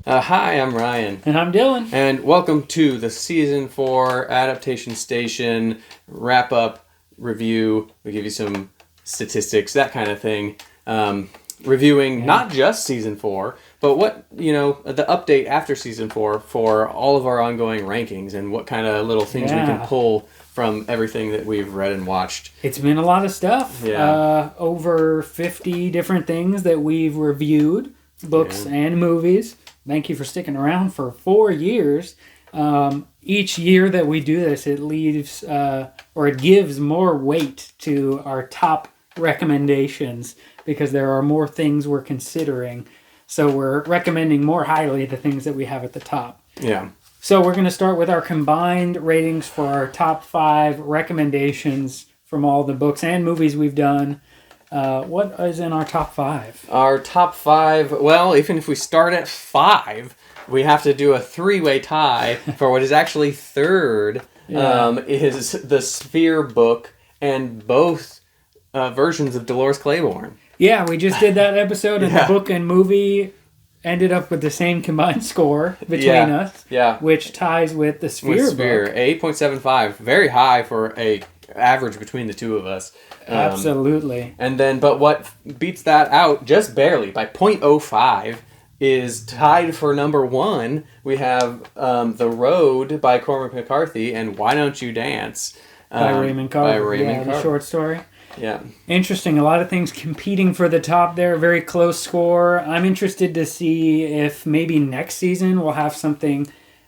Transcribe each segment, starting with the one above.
Hi, I'm Ryan. And I'm Dillon. And welcome to the Season 4 Adaptation Station wrap-up review. We give you some statistics, that kind of thing. Reviewing not just Season 4, but the update after Season 4 for all of our ongoing rankings and what kind of little things we can pull from everything that we've read and watched. It's been a lot of stuff. Yeah. Over 50 different things that we've reviewed, books and movies. Thank you for sticking around for 4 years. Each year that we do this, it leaves or it gives more weight to our top recommendations because there are more things we're considering. So we're recommending more highly the things that we have at the top. Yeah. So we're going to start with our combined ratings for our top 5 recommendations from all the books and movies we've done. What is in our top 5? Our top 5, well, even if we start at 5, we have to do a 3-way tie for what is actually third, is the Sphere book and both versions of Dolores Claiborne. Yeah, we just did that episode, and the book and movie ended up with the same combined score between us, which ties with the Sphere book. 8.75, very high for a average between the two of us. Absolutely. And then, but what beats that out just barely by 0.05 is tied for number 1. We have The Road by Cormac McCarthy and Why Don't You Dance by Raymond Carver. The short story. Yeah. Interesting. A lot of things competing for the top there. Very close score. I'm interested to see if maybe next season we'll have something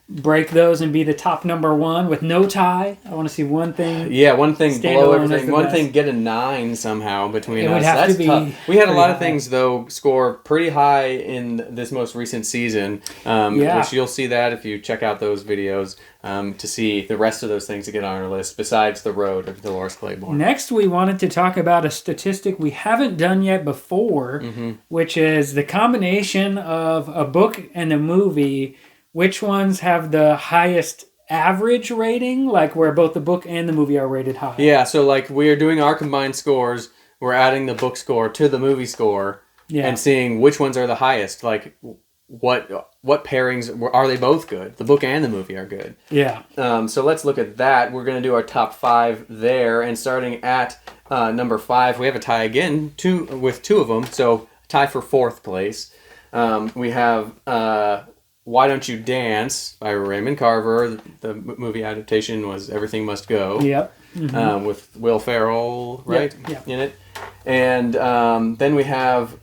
break those and be the top number 1 with no tie. I want to see one thing. Yeah, one thing blow everything. One thing get a 9 somehow between us. That's tough. We had a lot of things though score pretty high in this most recent season. Which you'll see that if you check out those videos to see the rest of those things to get on our list besides The Road of Dolores Claiborne. Next, we wanted to talk about a statistic we haven't done yet before, which is the combination of a book and a movie. Which ones have the highest average rating, like where both the book and the movie are rated high? Yeah, so like we're doing our combined scores, we're adding the book score to the movie score, and seeing which ones are the highest. Like what pairings, are they both good? The book and the movie are good. Yeah. So let's look at that. We're going to do our top 5 there, and starting at number 5, we have a tie again, with 2 of them, so tie for 4th place. We have... Why Don't You Dance by Raymond Carver. The movie adaptation was Everything Must Go. Yep. With Will Ferrell, right? Yep. In it. And then we have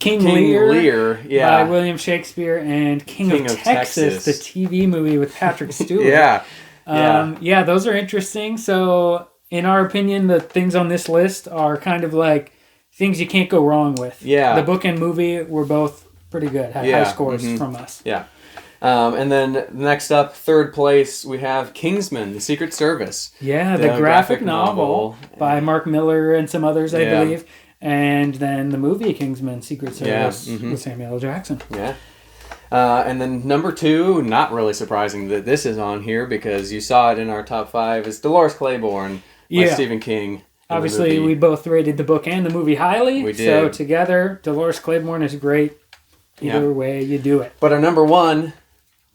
King Lear by William Shakespeare and King of Texas, the TV movie with Patrick Stewart. Those are interesting. So, in our opinion, the things on this list are kind of like things you can't go wrong with. Yeah. The book and movie were both pretty good. Had high scores from us. Yeah. And then next up, 3rd place, we have Kingsman, The Secret Service. Yeah, the graphic novel by Mark Miller and some others, I believe. And then the movie Kingsman, Secret Service with Samuel L. Jackson. Yeah. And then number 2, not really surprising that this is on here because you saw it in our top 5, is Dolores Claiborne by Stephen King. Obviously, we both rated the book and the movie highly. We did. So together, Dolores Claiborne is great. Either way you do it. But our number 1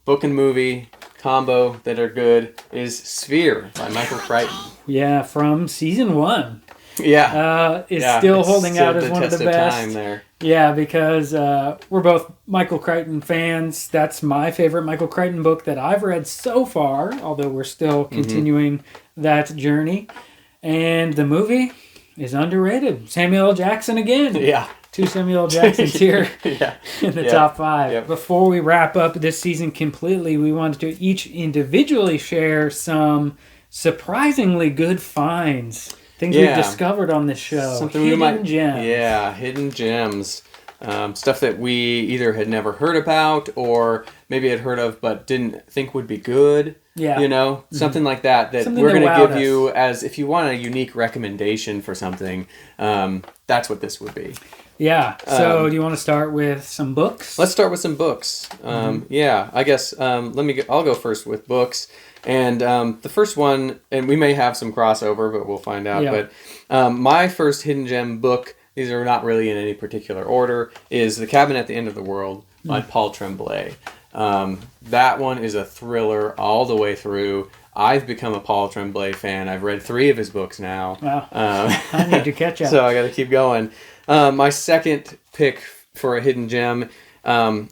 book and movie combo that are good is Sphere by Michael Crichton. Yeah, from season 1. Yeah. Still holding out as one of the best. Time there. Yeah, because we're both Michael Crichton fans. That's my favorite Michael Crichton book that I've read so far, although we're still continuing that journey. And the movie is underrated. Samuel L. Jackson again. Yeah. 2 Samuel L. Jacksons here in the top 5. Yep. Before we wrap up this season completely, we wanted to each individually share some surprisingly good finds. Things we've discovered on this show. Hidden gems. Yeah, hidden gems. Stuff that we either had never heard about or maybe had heard of but didn't think would be good. Yeah. Something like that something we're going to give you as if you want a unique recommendation for something, that's what this would be. Yeah. So do you want to start with some books? Let's start with some books. Yeah, I guess I'll go first with books. And the first one, and we may have some crossover, but we'll find out. Yeah. But my first hidden gem book, these are not really in any particular order, is The Cabin at the End of the World by Paul Tremblay. That one is a thriller all the way through. I've become a Paul Tremblay fan. I've read 3 of his books now. Wow. I need to catch up. So I got to keep going. My second pick for a hidden gem,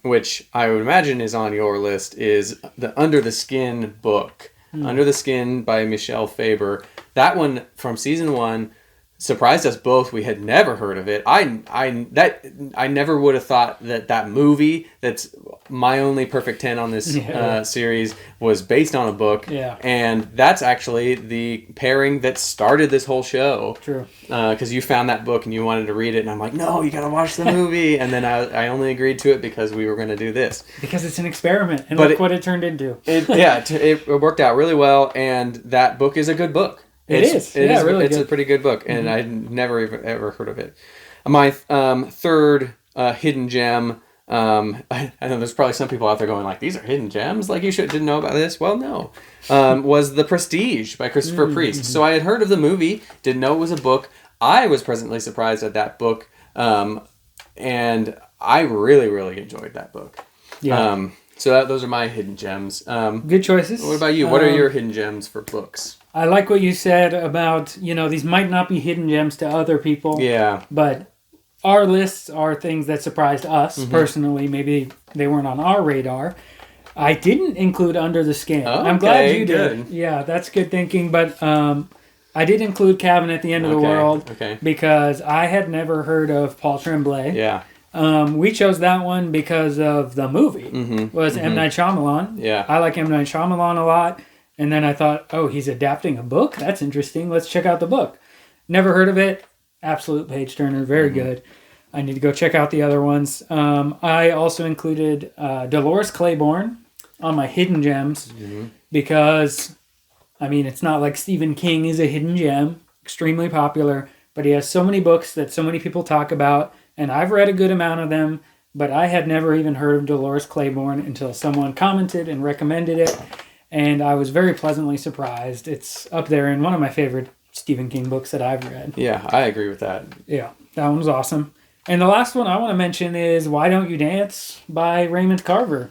which I would imagine is on your list, is the Under the Skin book. Under the Skin by Michelle Faber. That one from season 1 surprised us both. We had never heard of it. I never would have thought that movie that's my only perfect 10 on this series was based on a book. Yeah. And that's actually the pairing that started this whole show. True. Because you found that book and you wanted to read it, and I'm like, no, you got to watch the movie. And then I only agreed to it because we were going to do this. Because it's an experiment, and look what it turned into. It worked out really well, and that book is a good book. It's really good. A pretty good book, and I'd never ever heard of it. My third hidden gem. I know there's probably some people out there going like, these are hidden gems? Like, you didn't know about this? Well, no. Was The Prestige by Christopher Priest. So I had heard of the movie, didn't know it was a book. I was pleasantly surprised at that book, and I really, really enjoyed that book. Yeah. So those are my hidden gems. Good choices. What about you? What are your hidden gems for books? I like what you said about, these might not be hidden gems to other people. Yeah. But our lists are things that surprised us personally. Maybe they weren't on our radar. I didn't include Under the Skin. Oh, I'm glad you did. Yeah, that's good thinking. But I did include Cabin at the End of the World because I had never heard of Paul Tremblay. Yeah. We chose that one because of the movie. Was M. Night Shyamalan. Yeah. I like M. Night Shyamalan a lot. And then I thought, oh, he's adapting a book? That's interesting. Let's check out the book. Never heard of it. Absolute page turner. Very good. I need to go check out the other ones. I also included Dolores Claiborne on my hidden gems because, it's not like Stephen King is a hidden gem. Extremely popular. But he has so many books that so many people talk about. And I've read a good amount of them. But I had never even heard of Dolores Claiborne until someone commented and recommended it. And I was very pleasantly surprised. It's up there in one of my favorite Stephen King books that I've read. Yeah, I agree with that. Yeah, that one was awesome. And the last one I want to mention is Why Don't You Dance by Raymond Carver.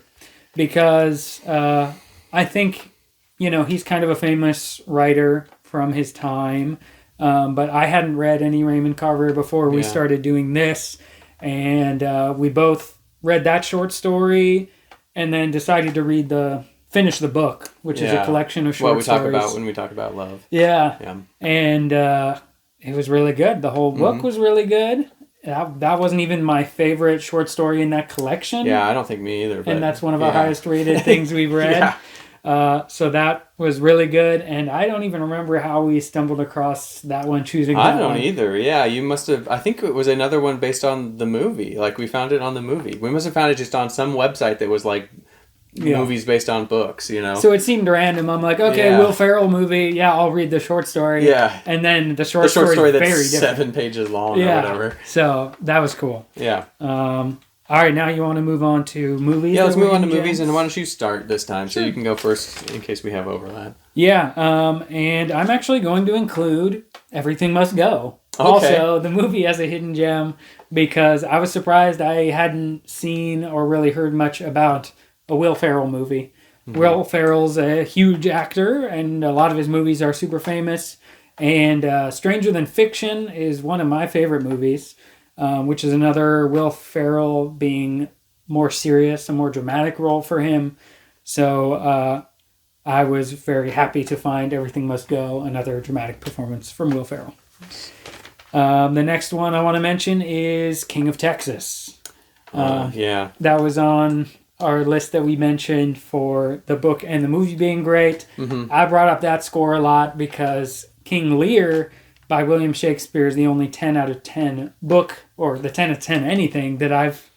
Because I think, he's kind of a famous writer from his time. But I hadn't read any Raymond Carver before we started doing this. And we both read that short story and then decided to finish the book, which is a collection of short stories. What we talk about when we talk about love. Yeah. And it was really good. The whole book was really good. That wasn't even my favorite short story in that collection. Yeah, I don't think me either. But, and that's one of our highest rated things we've read. So that was really good. And I don't even remember how we stumbled across that one, choosing that one. I don't either. Yeah, you must have. I think it was another one based on the movie. Like, we found it on the movie. We must have found it just on some website that was like, movies based on books, So it seemed random. I'm like, okay, Will Ferrell movie. Yeah, I'll read the short story. Yeah. And then the short story that's very different. 7 pages long or whatever. So that was cool. Yeah. All right, now you want to move on to movies? Yeah, let's move on to movies, and why don't you start this time so you can go first in case we have overlap. Yeah, and I'm actually going to include Everything Must Go. Okay. Also, the movie as a hidden gem because I was surprised I hadn't seen or really heard much about a Will Ferrell movie. Will Ferrell's a huge actor, and a lot of his movies are super famous. And Stranger Than Fiction is one of my favorite movies, which is another Will Ferrell being more serious, a more dramatic role for him. So I was very happy to find Everything Must Go, another dramatic performance from Will Ferrell. The next one I want to mention is King of Texas. That was on our list that we mentioned for the book and the movie being great. I brought up that score a lot because King Lear by William Shakespeare is the only 10 out of 10 book, or the 10 out of 10 anything that I've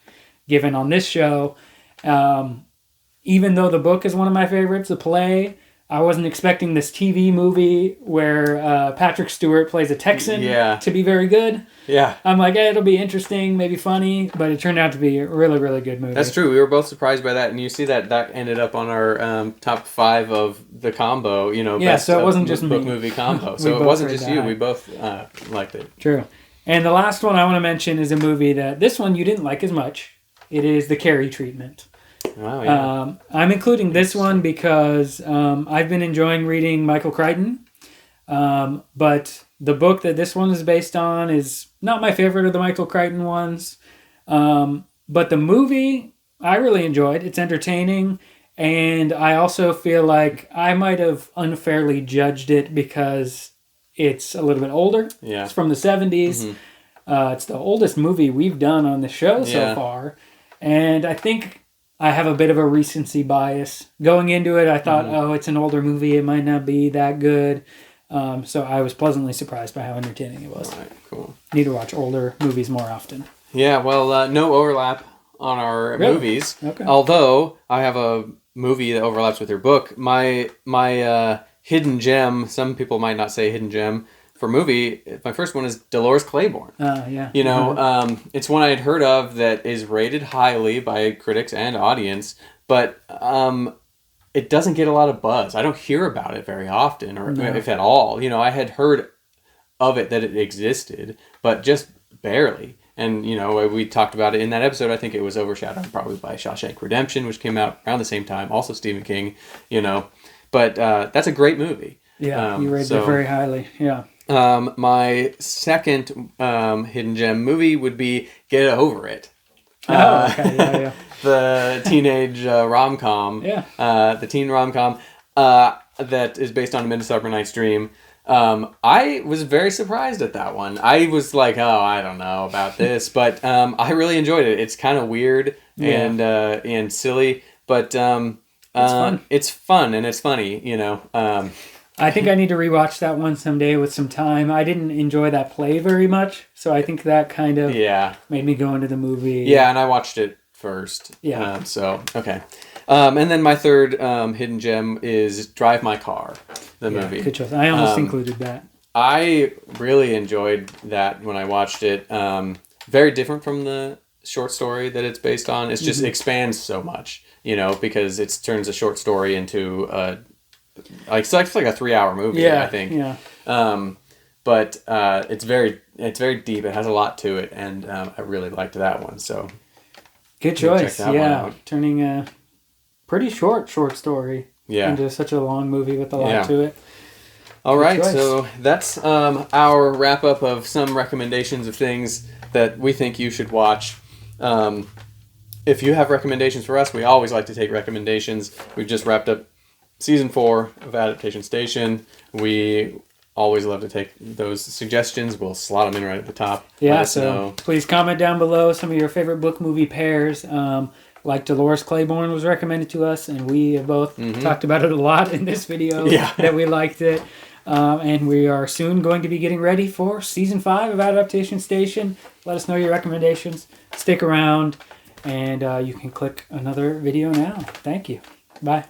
given on this show. Even though the book is one of my favorites, the play, I wasn't expecting this TV movie where Patrick Stewart plays a Texan to be very good. Yeah. I'm like, it'll be interesting, maybe funny, but it turned out to be a really, really good movie. That's true. We were both surprised by that, and you see that ended up on our top 5 of the combo, best so it wasn't just book me. Movie combo. So it wasn't just you. We both liked it. True. And the last one I want to mention is a movie that, this one you didn't like as much, it is the Carrie treatment. Wow, yeah. I'm including this one because I've been enjoying reading Michael Crichton, but the book that this one is based on is not my favorite of the Michael Crichton ones. But the movie, I really enjoyed. It's entertaining, and I also feel like I might have unfairly judged it because it's a little bit older. Yeah. It's from the 70s. It's the oldest movie we've done on the show so far, and I think I have a bit of a recency bias. Going into it, I thought, oh, it's an older movie. It might not be that good. So I was pleasantly surprised by how entertaining it was. All right, cool. Need to watch older movies more often. Yeah, well, no overlap on our movies. Okay. Although I have a movie that overlaps with your book. My hidden gem, some people might not say hidden gem, for movie, my first one is Dolores Claiborne. Yeah. You know, it's one I had heard of that is rated highly by critics and audience, but it doesn't get a lot of buzz. I don't hear about it very often, or if at all. You know, I had heard of it, that it existed, but just barely. And, you know, we talked about it in that episode. I think it was overshadowed probably by Shawshank Redemption, which came out around the same time. Also Stephen King, you know. But that's a great movie. Yeah, you rated it very highly. Yeah. My second hidden gem movie would be Get Over It. Okay. Yeah. The teenage rom-com. Yeah. The teen rom-com that is based on A Midsummer Night's Dream. I was very surprised at that one. I was like, oh, I don't know about this, but I really enjoyed it. It's kind of weird and silly, but it's fun and it's funny, you know. I think I need to rewatch that one someday with some time. I didn't enjoy that play very much, so I think that kind of made me go into the movie. Yeah, and I watched it first. Yeah. Okay. And then my third hidden gem is Drive My Car, the movie. Good choice. I almost included that. I really enjoyed that when I watched it. Very different from the short story that it's based on. It just expands so much, you know, because it turns a short story into it's like a 3-hour movie, I think. Yeah. But it's very deep. It has a lot to it, and I really liked that one. So good choice. Yeah, turning a pretty short story into such a long movie with a lot to it. All right, so that's our wrap up of some recommendations of things that we think you should watch. If you have recommendations for us, we always like to take recommendations. We've just wrapped up Season 4 of Adaptation Station. We always love to take those suggestions. We'll slot them in right at the top. Yeah, so please comment down below some of your favorite book movie pairs. Like Dolores Claiborne was recommended to us, and we have both talked about it a lot in this video that we liked it. And we are soon going to be getting ready for Season 5 of Adaptation Station. Let us know your recommendations. Stick around, and you can click another video now. Thank you. Bye.